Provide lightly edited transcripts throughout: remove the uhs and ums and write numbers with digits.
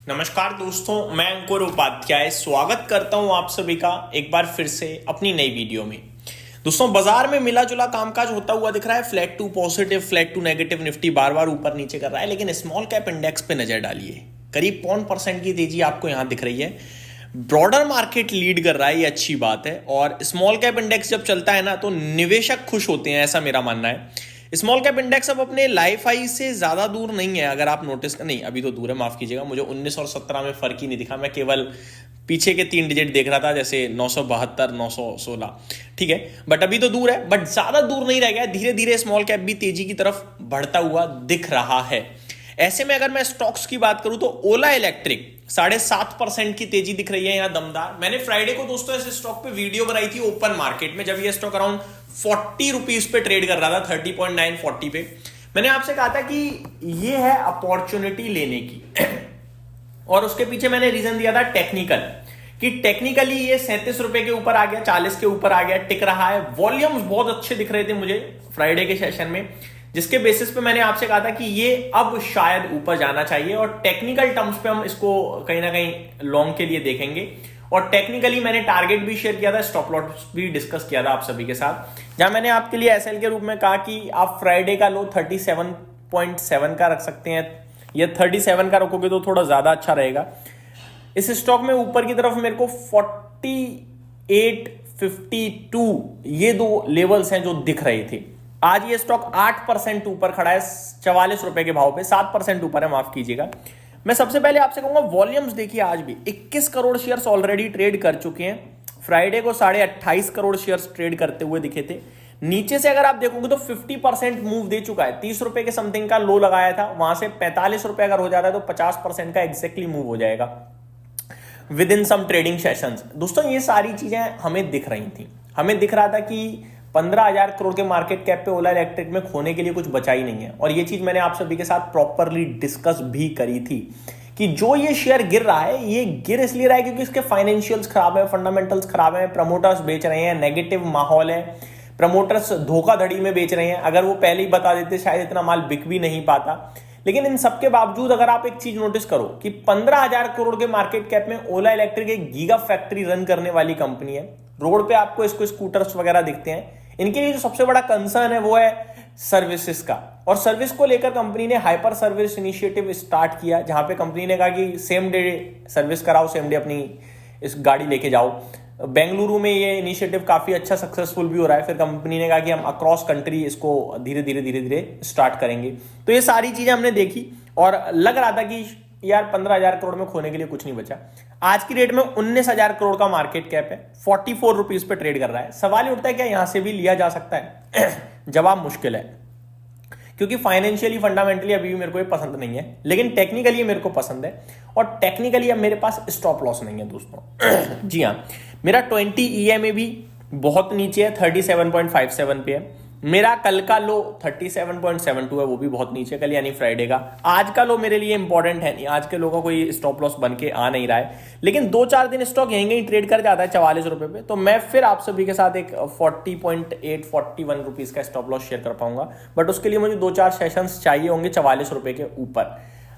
नमस्कार दोस्तों, मैं अंकुर उपाध्याय स्वागत करता हूं आप सभी का एक बार फिर से अपनी नई वीडियो में। दोस्तों, बाजार में मिला जुला कामकाज होता हुआ दिख रहा है। Flat to positive, flat to negative, Nifty बार बार ऊपर नीचे कर रहा है, लेकिन स्मॉल कैप इंडेक्स पे नजर डालिए, करीब 0.5% की तेजी आपको यहां दिख रही है। ब्रॉडर मार्केट लीड कर रहा है, ये अच्छी बात है। और स्मॉल कैप इंडेक्स जब चलता है ना, तो निवेशक खुश होते हैं, ऐसा मेरा मानना है। स्मॉल कैप इंडेक्स अब अपने लाइफ हाई से ज्यादा दूर नहीं है, अगर आप नोटिस नहीं, अभी तो दूर है, माफ कीजिएगा, मुझे 19 और 17 में फर्क ही नहीं दिखा। मैं केवल पीछे के 3 डिजिट देख रहा था, जैसे 972, 916, ठीक है। बट अभी तो दूर है, बट ज्यादा दूर नहीं रह गया। धीरे धीरे स्मॉल कैप भी तेजी की तरफ बढ़ता हुआ दिख रहा है। ऐसे में अगर मैं स्टॉक्स की बात करूं तो ओला इलेक्ट्रिक 7.5% की तेजी दिख रही है यहां दमदार। मैंने फ्राइडे को दोस्तों इस स्टॉक पे वीडियो बनाई थी ओपन मार्केट में, जब ये स्टॉक अराउंड 40 रुपीज पे ट्रेड कर रहा था, 30.9 40 पे। मैंने आपसे कहा था कि ये है अपॉर्चुनिटी लेने की और उसके पीछे मैंने रीजन दिया था टेक्निकल, कि टेक्निकली ये 37 रुपए के ऊपर आ गया, 40 के ऊपर आ गया, टिक रहा है। वॉल्यूम्स बहुत अच्छे दिख रहे थे मुझे फ्राइडे के सेशन में, जिसके बेसिस पे मैंने आपसे कहा था कि ये अब शायद ऊपर जाना चाहिए। और टेक्निकल टर्म्स पे हम इसको कहीं ना कहीं लॉन्ग के लिए देखेंगे। और टेक्निकली मैंने टारगेट भी शेयर किया था, स्टॉप लॉस भी डिस्कस किया था आप सभी के साथ, जहां मैंने आपके लिए एसएल के रूप में कहा कि आप फ्राइडे का लो 37.7 का रख सकते हैं, या 37 का रखोगे तो थोड़ा ज्यादा अच्छा रहेगा। इस स्टॉक में ऊपर की तरफ मेरे को 48, 52 ये दो लेवल्स हैं जो दिख रहे थे। आज ये स्टॉक 8% ऊपर खड़ा है, 44 रुपए के भाव पे, 7% ऊपर है, माफ कीजिएगा। मैं सबसे पहले आपसे कहूंगा वॉल्यूम्स देखिए, आज भी 21 करोड़ शेयर्स ऑलरेडी ट्रेड कर चुके हैं। फ्राइडे को 28.5 करोड़ शेयर्स ट्रेड करते हुए दिखे थे। नीचे से अगर आप देखोगे तो 50% मूव दे चुका है। 30 रुपए के समथिंग का लो लगाया था, वहां से 45 रुपए अगर हो जाता है तो 50% का एग्जैक्टली मूव हो जाएगा within some trading sessions. दोस्तों, ये सारी चीजें हमें दिख रही थी। हमें दिख रहा था कि 15,000 करोड़ के मार्केट कैप पे ओला इलेक्ट्रिक में खोने के लिए कुछ बचा ही नहीं है। और ये चीज मैंने आप सभी के साथ प्रॉपरली डिस्कस भी करी थी कि जो ये शेयर गिर रहा है, ये गिर इसलिए रहा है क्योंकि इसके फाइनेंशियल्स खराब है, फंडामेंटल्स खराब है, प्रमोटर्स बेच रहे हैं, नेगेटिव माहौल है, प्रमोटर्स धोखाधड़ी में बेच रहे हैं। अगर वो पहले ही बता देते शायद इतना माल बिक भी नहीं पाता। लेकिन इन सबके बावजूद अगर आप एक चीज नोटिस करो कि 15,000 करोड़ के मार्केट कैप में ओला इलेक्ट्रिक एक गीगा फैक्ट्री रन करने वाली कंपनी है। रोड पे आपको इसको स्कूटर्स वगैरह दिखते हैं। इनके लिए जो सबसे बड़ा कंसर्न है वो है सर्विसेज का, और सर्विस को लेकर कंपनी ने हाइपर सर्विस इनिशिएटिव स्टार्ट किया, जहां पे कंपनी ने कहा कि सेम डे सर्विस कराओ, सेम डे अपनी इस गाड़ी लेके जाओ। बेंगलुरु में ये इनिशिएटिव काफी अच्छा सक्सेसफुल भी हो रहा है। फिर कंपनी ने कहा कि हम अक्रॉस कंट्री इसको धीरे धीरे स्टार्ट करेंगे। तो ये सारी चीजें हमने देखी और लग रहा था कि यार 15,000 करोड़ में खोने के लिए कुछ नहीं बचा। आज की रेट में 19,000 करोड़ का मार्केट कैप है, 44 रुपीज पे ट्रेड कर रहा है। सवाल उठता है क्या यहां से भी लिया जा सकता है? जवाब मुश्किल है, क्योंकि फाइनेंशियली फंडामेंटली अभी भी मेरे को ये पसंद नहीं है, लेकिन टेक्निकली मेरे को पसंद है। और टेक्निकली अब मेरे पास स्टॉप लॉस नहीं है दोस्तों। जी हाँ, मेरा 20 EMA भी बहुत नीचे है, 37.57 पे है। मेरा कल का लो 37.72 है, वो भी बहुत नीचे, कल यानी फ्राइडे का। आज का लो मेरे लिए इंपॉर्टेंट है नहीं, आज के लोगों को कोई स्टॉप लॉस बन के आ नहीं रहा है। लेकिन 2-4 दिन स्टॉक यहीं ट्रेड कर जाता है 44 रुपए पे, तो मैं फिर आप सभी के साथ एक 40.8 41 रुपीज का स्टॉप लॉस शेयर कर पाऊंगा। बट उसके लिए मुझे 2-4 सेशंस चाहिए होंगे 44 रुपए के ऊपर।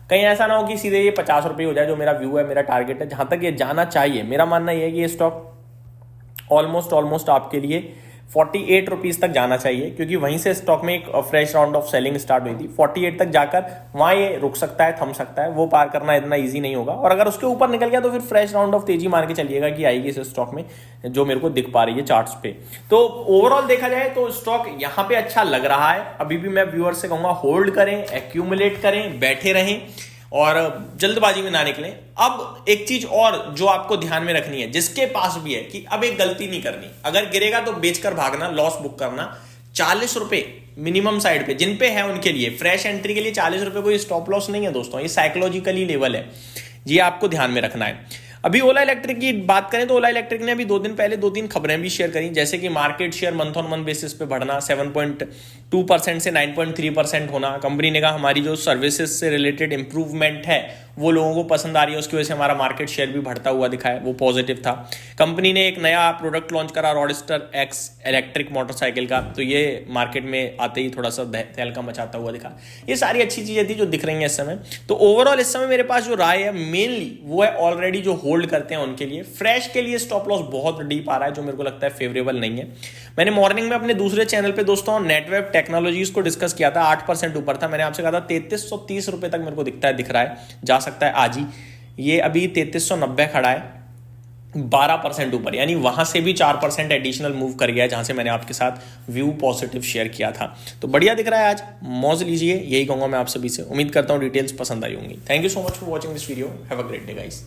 कहीं ऐसा ना हो कि सीधे ये 50 रुपए हो जाए, जो मेरा व्यू है, मेरा टारगेट है, जहां तक ये जाना चाहिए। मेरा मानना यह है कि ये स्टॉक ऑलमोस्ट आपके लिए 48 रुपीज तक जाना चाहिए, क्योंकि वहीं से स्टॉक में एक fresh round of selling start हुई थी। 48 तक जाकर वहां ये रुक सकता है, थम सकता है, वो पार करना इतना इजी नहीं होगा। और अगर उसके ऊपर निकल गया तो फिर फ्रेश राउंड ऑफ तेजी मान के चलिएगा कि आएगी इस स्टॉक में, जो मेरे को दिख पा रही है चार्ट्स पे। तो ओवरऑल देखा जाए तो स्टॉक यहां पे अच्छा लग रहा है। अभी भी मैं व्यूअर से कहूंगा होल्ड करें, एक्यूमुलेट करें, बैठे रहें और जल्दबाजी में ना निकलें। अब एक चीज और जो आपको ध्यान में रखनी है, जिसके पास भी है, कि अब एक गलती नहीं करनी। अगर गिरेगा तो बेचकर भागना, लॉस बुक करना। 40 रुपए मिनिमम साइड पे जिन पे है उनके लिए, फ्रेश एंट्री के लिए 40 रुपए कोई स्टॉप लॉस नहीं है दोस्तों, ये साइकोलॉजिकली लेवल है, ये आपको ध्यान में रखना है। अभी ओला इलेक्ट्रिक की बात करें तो ओला इलेक्ट्रिक ने अभी 2 दिन पहले 2-3 खबरें भी शेयर करी, जैसे कि market share month on month basis पे बढ़ना, 7.2% से 9.3% होना। कंपनी ने कहा हमारी जो सर्विसेज से रिलेटेड इंप्रूवमेंट है वो लोगों को पसंद आ रही है, उसकी वजह से हमारा मार्केट शेयर भी बढ़ता हुआ दिखा है, वो पॉजिटिव था। कंपनी ने एक नया प्रोडक्ट लॉन्च करा रॉडस्टर एक्स इलेक्ट्रिक मोटरसाइकिल का, तो ये मार्केट में आते ही थोड़ा सा तहलका मचाता हुआ दिखा। ये सारी अच्छी चीजें थी जो दिख रही हैं इस समय। तो ओवरऑल इस समय मेरे पास जो राय है मेनली वो है ऑलरेडी जो होल्ड करते हैं उनके लिए। फ्रेश के लिए स्टॉप लॉस बहुत डीप आ रहा है जो मेरे को लगता है फेवरेबल नहीं है। मैंने मॉर्निंग में अपने दूसरे चैनल पे दोस्तों नेटवेब टेक्नोलॉजीज को डिस्कस किया था, 8% ऊपर था। मैंने आपसे कहा था 3330 रुपए तक मेरे को दिख रहा है, जा सकता है आज ही। ये अभी 3390 खड़ा है, 12% ऊपर, यानी वहां से भी 4% एडिशनल मूव कर गया है जहां से मैंने आपके साथ व्यू पॉजिटिव शेयर किया था। तो बढ़िया दिख रहा है आज, मौज लीजिए, यही कहूंगा मैं आप सभी से। उम्मीद करता हूं डिटेल्स पसंद आई होंगी। Thank you so much for watching this video. Have a great day guys.